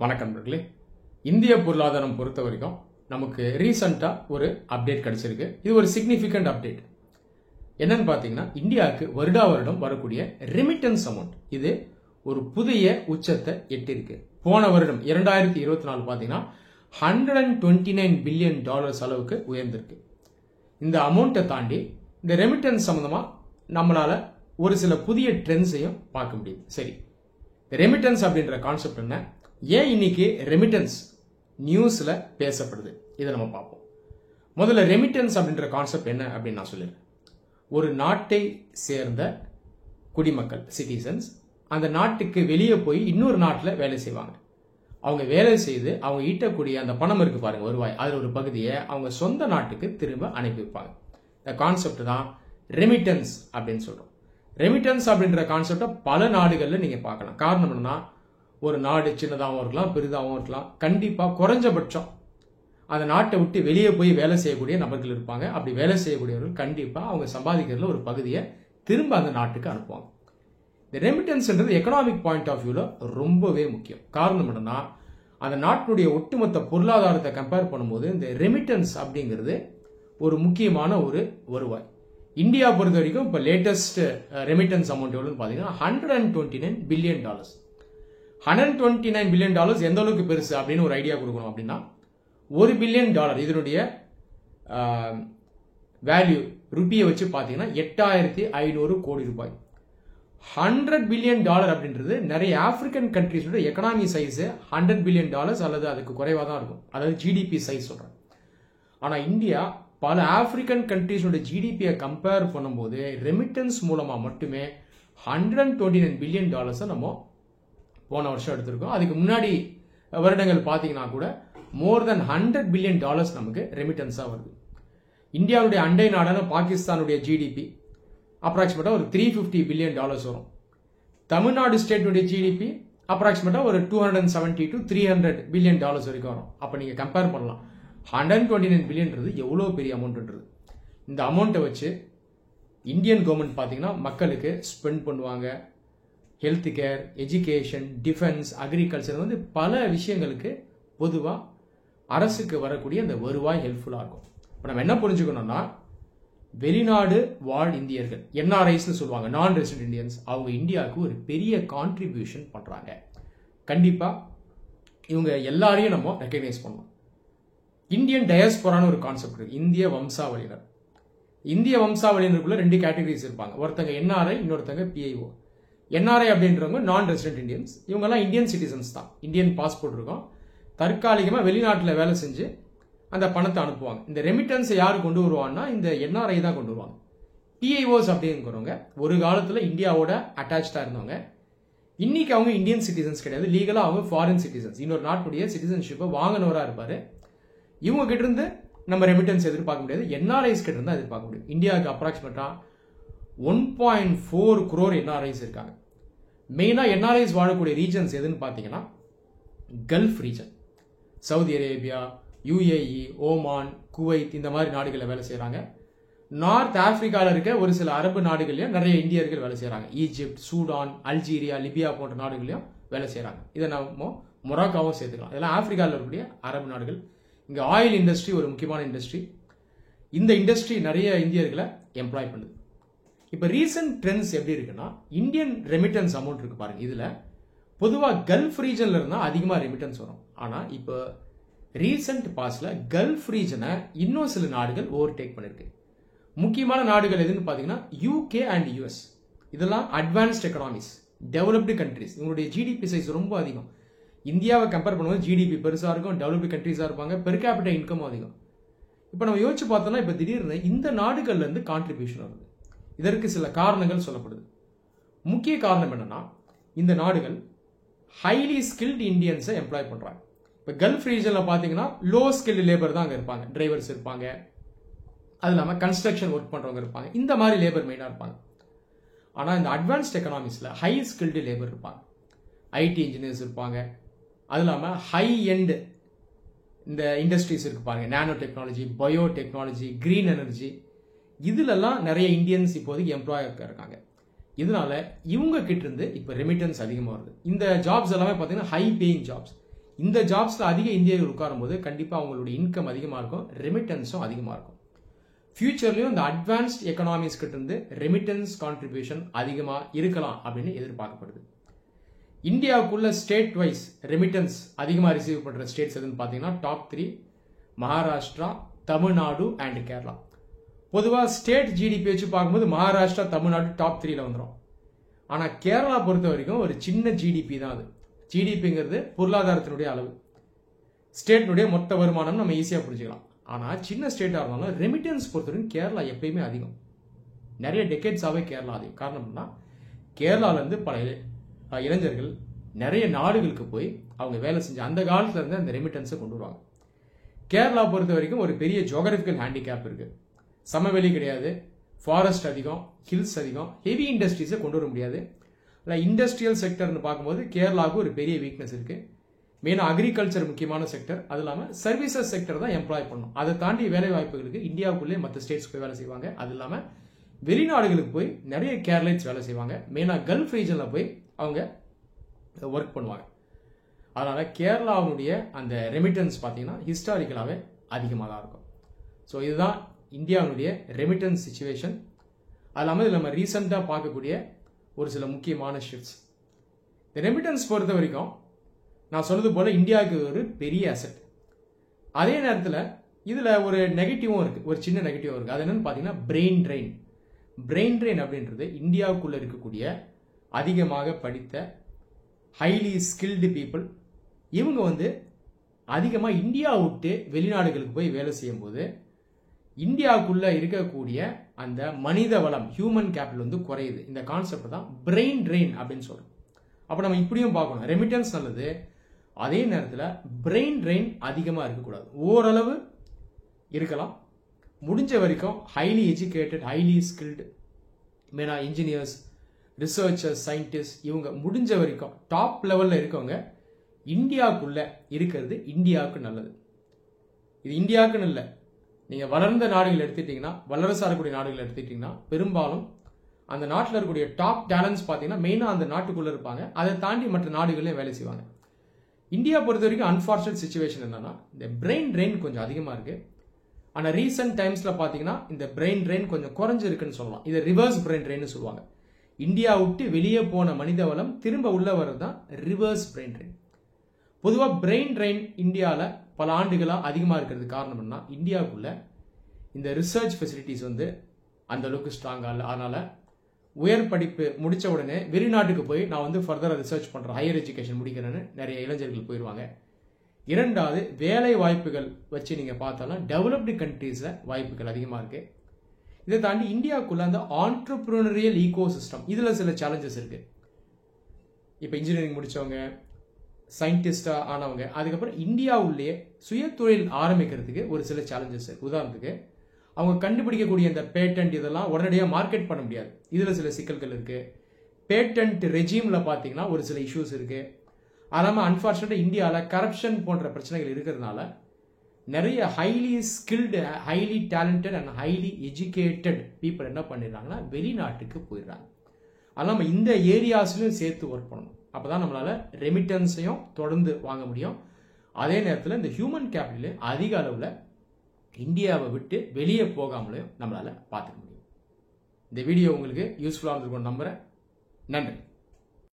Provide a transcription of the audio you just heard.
வணக்கம் நண்பர்களே. இந்திய பொருளாதாரம் பொறுத்த வரைக்கும் நமக்கு ரீசெண்டாக ஒரு அப்டேட் கிடைச்சிருக்கு. இது ஒரு சிக்னிஃபிகண்ட் அப்டேட். என்னன்னு பார்த்தீங்கன்னா, இந்தியாவுக்கு வருடம் வரக்கூடிய ரெமிட்டன்ஸ் அமௌண்ட் இது ஒரு புதிய உச்சத்தை எட்டிருக்கு. போன வருடம் 2024 பார்த்தீங்கன்னா $129 பில்லியன் அளவுக்கு உயர்ந்திருக்கு. இந்த அமௌண்ட்டை தாண்டி இந்த ரெமிட்டன்ஸ் சம்பந்தமா நம்மளால ஒரு சில புதிய ட்ரெண்ட்ஸையும் பார்க்க முடியுது. சரி, ரெமிட்டன்ஸ் அப்படின்ற கான்செப்ட் என்ன, ஏன் இன்னைக்கு ரெமிட்டன்ஸ் நியூஸ்ல பேசப்படுது, இதை நம்ம பார்ப்போம். முதல்ல ரெமிட்டன்ஸ் அப்படின்ற கான்செப்ட் என்ன அப்படின்னு நான் சொல்லிடுறேன். ஒரு நாட்டை சேர்ந்த குடிமக்கள் சிட்டிசன்ஸ் அந்த நாட்டுக்கு வெளியே போய் இன்னொரு நாட்டில் வேலை செய்வாங்க. அவங்க வேலை செய்து அவங்க ஈட்டக்கூடிய அந்த பணம் இருக்கு பாருங்க, வருவாய், அதில் ஒரு பகுதியை அவங்க சொந்த நாட்டுக்கு திரும்ப அனுப்பி வைப்பாங்க. இந்த கான்செப்ட் தான் ரெமிட்டன்ஸ் அப்படின்னு சொல்றோம். ரெமிட்டன்ஸ் அப்படின்ற கான்செப்டை பல நாடுகளில் நீங்க பார்க்கலாம். காரணம் என்னன்னா, ஒரு நாடு சின்னதாகவும் இருக்கலாம், பெரிதாகவும் இருக்கலாம். கண்டிப்பாக குறைஞ்சபட்சம் அந்த நாட்டை விட்டு வெளியே போய் வேலை செய்யக்கூடிய நபர்கள் இருப்பாங்க. அப்படி வேலை செய்யக்கூடியவர்கள் கண்டிப்பாக அவங்க சம்பாதிக்கிறதுல ஒரு பகுதியை திரும்ப அந்த நாட்டுக்கு அனுப்புவாங்க. இந்த ரெமிட்டன்ஸ்ன்றது எக்கனாமிக் பாயிண்ட் ஆஃப் வியூவில் ரொம்பவே முக்கியம். காரணம் என்னன்னா, அந்த நாட்டினுடைய ஒட்டுமொத்த பொருளாதாரத்தை கம்பேர் பண்ணும்போது இந்த ரெமிட்டன்ஸ் அப்படிங்கிறது ஒரு முக்கியமான ஒரு வருவாய். இந்தியா பொறுத்த வரைக்கும் இப்போ லேட்டஸ்ட் ரெமிட்டன்ஸ் அமௌண்ட் எவ்வளோன்னு பார்த்தீங்கன்னா $129 பில்லியன். $129 பில்லியன் எந்த அளவுக்கு பெருசு அப்படின்னு ஒரு ஐடியா கொடுக்கணும் அப்படின்னா, $1 பில்லியன் இதனுடைய வேல்யூ ருப்பியை வச்சு பார்த்தீங்கன்னா 8500 கோடி ரூபாய். $100 பில்லியன் அப்படின்றது நிறைய ஆப்பிரிக்கன் கண்ட்ரீஸோட எக்கனாமி சைஸ் $100 பில்லியன் அல்லது அதுக்கு குறைவாக தான் இருக்கும். அதாவது ஜிடிபி சைஸ் சொல்றேன். ஆனால் இந்தியா பல ஆப்பிரிக்கன் கண்ட்ரீஸோட ஜிடிபியை கம்பேர் பண்ணும்போது ரெமிட்டன்ஸ் மூலமா மட்டுமே $129 பில்லியன் நம்ம போன வருஷம் எடுத்திருக்கோம். அதுக்கு முன்னாடி வருடங்கள் பார்த்தீங்கன்னா கூட மோர் தென் $100 பில்லியன் நமக்கு ரெமிட்டன்ஸாக வருது. இந்தியாவுடைய அண்டை நாடான பாகிஸ்தானுடைய ஜிடிபி அப்ராக்சிமேட்டாக ஒரு $350 பில்லியன் வரும். தமிழ்நாடு ஸ்டேட்டுடைய ஜிடிபி அப்ராக்சிமேட்டாக ஒரு $270 to $300 பில்லியன் வரைக்கும் வரும். அப்போ நீங்கள் கம்பேர் பண்ணலாம், $129 பில்லியன்றது எவ்வளோ பெரிய அமௌண்ட்ன்றது. இந்த அமௌண்ட்டை வச்சு இந்தியன் கவர்மெண்ட் பார்த்தீங்கன்னா மக்களுக்கு ஸ்பெண்ட் பண்ணுவாங்க. Health care, education, defence, agriculture வந்து பல விஷயங்களுக்கு பொதுவாக அரசுக்கு வரக்கூடிய அந்த வருவாய் ஹெல்ப்ஃபுல்லாக இருக்கும். இப்போ நம்ம என்ன புரிஞ்சுக்கணும்னா, வெளிநாடு வாழ் இந்தியர்கள், என்ஆர்ஐஸ்னு சொல்லுவாங்க, நான் ரெசிடென்ட் இந்தியன்ஸ், அவங்க இந்தியாவுக்கு ஒரு பெரிய கான்ட்ரிபியூஷன் பண்ணுறாங்க. கண்டிப்பாக இவங்க எல்லாரையும் நம்ம ரெக்கக்னைஸ் பண்ணணும். இந்தியன் டயஸ்போரான்னு ஒரு கான்செப்ட் இருக்கு, இந்திய வம்சாவளியினர். இந்திய வம்சாவளியினருக்குள்ள 2 கேட்டகரிஸ் இருப்பாங்க. ஒருத்தங்க என்ஆர்ஐ, இன்னொருத்தங்க பிஐஓ. என்ஆர்ஐ அப்படின்றவங்க நான் ரெசிடென்ட் இந்தியன்ஸ். இவங்கெல்லாம் இந்தியன் சிட்டிசன்ஸ் தான், இந்தியன் பாஸ்போர்ட் இருக்கும். தற்காலிகமாக வெளிநாட்டில் வேலை செஞ்சு அந்த பணத்தை அனுப்புவாங்க. இந்த ரெமிட்டன்ஸை யார் கொண்டு வருவாங்கன்னா இந்த என்ஆர்ஐ தான் கொண்டு வருவாங்க. பிஐஓஸ் அப்படிங்கிறவங்க ஒரு காலத்தில் இந்தியாவோட அட்டாச்சாக இருந்தவங்க. இன்னைக்கு அவங்க இந்தியன் சிட்டிசன்ஸ் கிடையாது, லீகலாக அவங்க ஃபாரின் சிட்டிசன்ஸ், இன்னொரு நாட்டுடைய சிட்டிசன்ஷிப்பை வாங்கினவராக இருப்பார். இவங்க கிட்ட இருந்து நம்ம ரெமிட்டன்ஸ் எதிர்பார்க்க முடியாது, என்ஆர்ஐஸ் கிட்ட இருந்து எதிர்பார்க்க முடியும். இந்தியாவுக்கு அப்ராக்சிமேட்டாக 1.4 crore என்ஆர்ஐஸ் இருக்காங்க. மெயினாக என்ஆர்ஐஸ் வாழக்கூடிய ரீஜன்ஸ் எதுன்னு பார்த்தீங்கன்னா gulf region, Saudi Arabia, UAE, Oman, Kuwait, இந்த மாதிரி நாடுகளில் வேலை செய்கிறாங்க. நார்த் ஆப்பிரிக்காவில் இருக்க ஒரு சில அரபு நாடுகள்லையும் நிறைய இந்தியர்கள் வேலை செய்கிறாங்க. ஈஜிப்ட், சூடான், அல்ஜீரியா, லிபியா போன்ற நாடுகளையும் வேலை செய்கிறாங்க. இதை நம்ம மொராக்காவும் சேர்த்துக்கலாம். இதெல்லாம் ஆப்பிரிக்காவில் இருக்கக்கூடிய அரபு நாடுகள். இங்கே ஆயில் இண்டஸ்ட்ரி ஒரு முக்கியமான இண்டஸ்ட்ரி. இந்த இண்டஸ்ட்ரி நிறைய இந்தியர்களை எம்ப்ளாய் பண்ணுது. இப்போ ரீசன்ட் ட்ரெண்ட்ஸ் எப்படி இருக்குன்னா, இந்தியன் ரெமிட்டன்ஸ் அமௌண்ட் இருக்கு பாருங்க, இதுல பொதுவாக கல்ஃப் ரீஜன்ல இருந்தா அதிகமாக ரெமிட்டன்ஸ் வரும். ஆனால் இப்போ ரீசன்ட் பாஸ்ட்ல கல்ஃப் ரீஜனை இன்னும் சில நாடுகள் ஓவர்டேக் பண்ணிருக்கு. முக்கியமான நாடுகள் எதுன்னு பார்த்தீங்கன்னா யூகே அண்ட் யூஎஸ். இதெல்லாம் அட்வான்ஸ்ட் எக்கனாமிஸ், டெவலப்டு கண்ட்ரிஸ். இவங்களுடைய ஜிடிபி சைஸ் ரொம்ப அதிகம். இந்தியாவை கம்பேர் பண்ணும்போது ஜிடிபி பெருசாக இருக்கும், டெவலப்டு கண்ட்ரிஸாக இருப்பாங்க, பெர் கேபிட்டல் இன்கம் அதிகம். இப்போ நம்ம யோசிச்சு பார்த்தோம்னா இப்போ திடீர்னு இந்த நாடுகள்ல இருந்து கான்ட்ரிபியூஷன் வருது. இதற்கு சில காரணங்கள் சொல்லப்படுது. முக்கிய காரணம் என்னன்னா, இந்த நாடுகள் ஹைலி ஸ்கில்டு இந்தியன்ஸை எம்ப்ளாய் பண்றாங்க. இப்போ கல்ஃப் ரீஜன்ல பாத்தீங்கன்னா லோ ஸ்கில்டு லேபர் தான் அங்கே இருப்பாங்க, டிரைவர்ஸ் இருப்பாங்க, அது இல்லாமல் கன்ஸ்ட்ரக்ஷன் ஒர்க் பண்றவங்க இருப்பாங்க, இந்த மாதிரி லேபர் மெயினாக இருப்பாங்க. ஆனால் இந்த அட்வான்ஸ்ட் எக்கனாமிக்ஸ்ல ஹை ஸ்கில்டு லேபர் இருப்பாங்க, ஐடி இன்ஜினியர்ஸ் இருப்பாங்க, அது இல்லாமல் ஹை எண்ட் இந்த இண்டஸ்ட்ரீஸ் இருக்கு பாருங்க, nano technology, bio technology, green energy, இதுலெல்லாம் நிறைய இந்தியன்ஸ் இப்போதைக்கு எம்ப்ளாயர் இருக்காங்க. இதனால இவங்க கிட்ட இருந்து இப்போ ரெமிட்டன்ஸ் அதிகமாக வருது. இந்த ஜாப்ஸ் எல்லாமே பார்த்தீங்கன்னா ஹை பேயிங் ஜாப்ஸ். இந்த ஜாப்ஸில் அதிக இந்தியர்கள் உட்காரும்போது கண்டிப்பாக அவங்களுடைய இன்கம் அதிகமாக இருக்கும், ரெமிட்டன்ஸும் அதிகமாக இருக்கும். ஃபியூச்சர்லையும் இந்த அட்வான்ஸ்ட் எக்கனாமிஸ் கிட்ட இருந்து ரெமிட்டன்ஸ் கான்ட்ரிபியூஷன் அதிகமாக இருக்கலாம் அப்படின்னு எதிர்பார்க்கப்படுது. இந்தியாவுக்குள்ள ஸ்டேட் வைஸ் ரெமிட்டன்ஸ் அதிகமாக ரிசீவ் பண்ணுற ஸ்டேட்ஸ் எதுன்னு பார்த்தீங்கன்னா டாப் 3 மகாராஷ்டிரா, தமிழ்நாடு அண்ட் கேரளா. பொதுவாக ஸ்டேட் ஜிடிபி வச்சு பார்க்கும்போது மகாராஷ்டிரா, தமிழ்நாடு டாப் 3ல வந்துடும். ஆனால் கேரளா பொறுத்த வரைக்கும் ஒரு சின்ன ஜிடிபி தான் அது. ஜிடிபிங்கிறது பொருளாதாரத்தினுடைய அளவு, ஸ்டேட்னுடைய மொத்த வருமானம் நம்ம ஈஸியாக புரிஞ்சுக்கலாம். ஆனால் சின்ன ஸ்டேட்டாக இருந்தாலும் ரெமிட்டன்ஸ் பொறுத்த வரைக்கும் கேரளா எப்பயுமே அதிகம். நிறைய டெக்கேட்ஸாகவே கேரளா அதிகம். காரணம்னா கேரளாவிலேருந்து பல இளைஞர்கள் நிறைய நாடுகளுக்கு போய் அவங்க வேலை செஞ்சு அந்த காலத்துல இருந்து அந்த ரெமிட்டன்ஸை கொண்டு வருவாங்க. கேரளா பொறுத்த வரைக்கும் ஒரு பெரிய ஜியோகிராபிக்கல் ஹேண்டிகேப் இருக்கு. சமவெளி கிடையாது, ஃபாரஸ்ட் அதிகம், ஹில்ஸ் அதிகம், ஹெவி இண்டஸ்ட்ரீஸை கொண்டு வர முடியாது. இல்லை இண்டஸ்ட்ரியல் செக்டர்னு பார்க்கும்போது கேரளாவுக்கு ஒரு பெரிய வீக்னஸ் இருக்கு. மெயினாக அக்ரிகல்ச்சர் முக்கியமான செக்டர், அது இல்லாமல் சர்வீசஸ் செக்டர் தான் எம்ப்ளாய் பண்ணணும். அதை தாண்டி வேலை வாய்ப்புகளுக்கு இந்தியாவுக்குள்ளே மற்ற ஸ்டேட்ஸ் போய் வேலை செய்வாங்க. அது இல்லாமல் வெளிநாடுகளுக்கு போய் நிறைய கேரளைட்ஸ் வேலை செய்வாங்க. மெயினாக கல்ஃப் ரீஜனில் போய் அவங்க ஒர்க் பண்ணுவாங்க. அதனால கேரளாவுடைய அந்த ரெமிட்டன்ஸ் பார்த்தீங்கன்னா ஹிஸ்டாரிக்கலாகவே அதிகமாக தான் இருக்கும். ஸோ இதுதான் இந்தியாவுடைய ரெமிட்டன்ஸ் சிச்சுவேஷன். அது இல்லாமல் இதில் நம்ம ரீசெண்டாக பார்க்கக்கூடிய ஒரு சில முக்கியமான ஷிஃப்ட்ஸ். இந்த ரெமிட்டன்ஸ் பொறுத்த வரைக்கும் நான் சொன்னது போல் இந்தியாவுக்கு ஒரு பெரிய அசெட். அதே நேரத்தில் இதில் ஒரு நெகட்டிவும் இருக்குது, ஒரு சின்ன நெகட்டிவும் இருக்குது. அது என்னன்னு பார்த்தீங்கன்னா பிரெயின் ட்ரெயின். பிரெயின் ட்ரெயின் அப்படின்றது இந்தியாவுக்குள்ளே இருக்கக்கூடிய அதிகமாக படித்த ஹைலி ஸ்கில்டு பீப்புள், இவங்க அதிகமாக இந்தியா விட்டு வெளிநாடுகளுக்கு போய் வேலை செய்யும் போது இந்தியாவுக்குள்ள இருக்கக்கூடிய அந்த மனித வளம், ஹியூமன் கேபிட்டல் குறையுது. இந்த கான்செப்ட் தான் பிரெயின் ட்ரெயின் அப்படின்னு சொல்றோம். அப்போ நம்ம இப்படியும் பார்க்கணும், ரெமிட்டன்ஸ் நல்லது, அதே நேரத்தில் பிரெயின் ட்ரெயின் அதிகமாக இருக்கக்கூடாது. ஓரளவு இருக்கலாம், முடிஞ்ச வரைக்கும் ஹைலி எஜுகேட்டட், ஹைலி ஸ்கில்டு, மெயினாக இன்ஜினியர்ஸ், ரிசர்ச்சர்ஸ், சயின்டிஸ்ட், இவங்க முடிஞ்ச வரைக்கும் டாப் லெவலில் இருக்கவங்க இந்தியாவுக்குள்ள இருக்கிறது இந்தியாவுக்கு நல்லது. இது இந்தியாவுக்குன்னு இல்லை, நீங்கள் வளர்ந்த நாடுகள் எடுத்துக்கிட்டிங்கன்னா, வல்லரசாக இருக்கக்கூடிய நாடுகள் எடுத்துக்கிட்டிங்கன்னா பெரும்பாலும் அந்த நாட்டில் இருக்கக்கூடிய டாப் டேலண்ட்ஸ் பார்த்தீங்கன்னா மெயினாக அந்த நாட்டுக்குள்ளே இருப்பாங்க. அதை தாண்டி மற்ற நாடுகளையும் வேலை செய்வாங்க. இந்தியா பொறுத்த வரைக்கும் அன்ஃபார்ச்சுனேட் சிச்சுவேஷன் என்னன்னா இந்த பிரெயின் ட்ரெயின் கொஞ்சம் அதிகமாக இருக்குது. ஆனால் ரீசெண்ட் டைம்ஸில் பார்த்தீங்கன்னா இந்த பிரெயின் ட்ரெயின் கொஞ்சம் குறைஞ்சிருக்குன்னு சொல்லலாம். இதை ரிவர்ஸ் பிரெயின் ட்ரெயின் சொல்லுவாங்க. இந்தியா விட்டு வெளியே போன மனித வளம் திரும்ப உள்ள வர்றது தான் ரிவர்ஸ் பிரெயின் ட்ரெயின். பொதுவாக பிரெயின் ட்ரெயின் இந்தியாவில் பல ஆண்டுகளாக அதிகமாக இருக்கிறது காரணம் என்ன, இந்தியாவுக்குள்ள இந்த ரிசர்ச் ஃபெசிலிட்டிஸ் அந்த அளவுக்கு ஸ்ட்ராங்காக இல்லை. அதனால் உயர் படிப்பு முடித்த உடனே வெளிநாட்டுக்கு போய் நான் ஃபர்தராக ரிசர்ச் பண்ணுறேன், ஹையர் எஜுகேஷன் முடிக்கிறேன்னு நிறைய இளைஞர்கள் போயிடுவாங்க. இரண்டாவது, வேலை வாய்ப்புகள் வச்சு நீங்கள் பார்த்தாலும் டெவலப்டு கண்ட்ரீஸில் வாய்ப்புகள் அதிகமாக இருக்குது. இதை தாண்டி இந்தியாவுக்குள்ள அந்த ஆண்டர்பிரினரியல் ஈகோ சிஸ்டம், இதில் சில சேலஞ்சஸ் இருக்குது. இப்போ இன்ஜினியரிங் முடித்தவங்க, சயின்டிஸ்டாக ஆனவங்க, அதுக்கப்புறம் இந்தியாவுள்ளேயே சுயதொழில் ஆரம்பிக்கிறதுக்கு ஒரு சில சேலஞ்சஸ் இருக்குது. உதாரணத்துக்கு அவங்க கண்டுபிடிக்கக்கூடிய இந்த பேட்டன்ட் இதெல்லாம் உடனடியாக மார்க்கெட் பண்ண முடியாது. இதில் சில சிக்கல்கள் இருக்குது. பேட்டன்ட் ரெஜீமில் பார்த்தீங்கன்னா ஒரு சில இஷ்யூஸ் இருக்குது. அதனால் அன்ஃபார்ச்சுனேட்டாக இந்தியாவில் கரப்ஷன் போன்ற பிரச்சனைகள் இருக்கிறதுனால நிறைய highly skilled, highly talented and highly educated people என்ன பண்ணிடுறாங்கன்னா வெளிநாட்டுக்கு போயிடுறாங்க. அதனால் நம்ம இந்த ஏரியாஸ்லையும் சேர்த்து ஒர்க் பண்ணணும். அப்போ தான் நம்மளால் ரெமிட்டன்ஸையும் தொடர்ந்து வாங்க முடியும். அதே நேரத்தில் இந்த ஹியூமன் கேபிட்டலையும் அதிக அளவில் இந்தியாவை விட்டு வெளியே போகாமலையும் நம்மளால் பார்த்துக்க முடியும். இந்த வீடியோ உங்களுக்கு யூஸ்ஃபுல்லாக இருந்திருக்கும்னு நம்புகிறேன். நன்றி.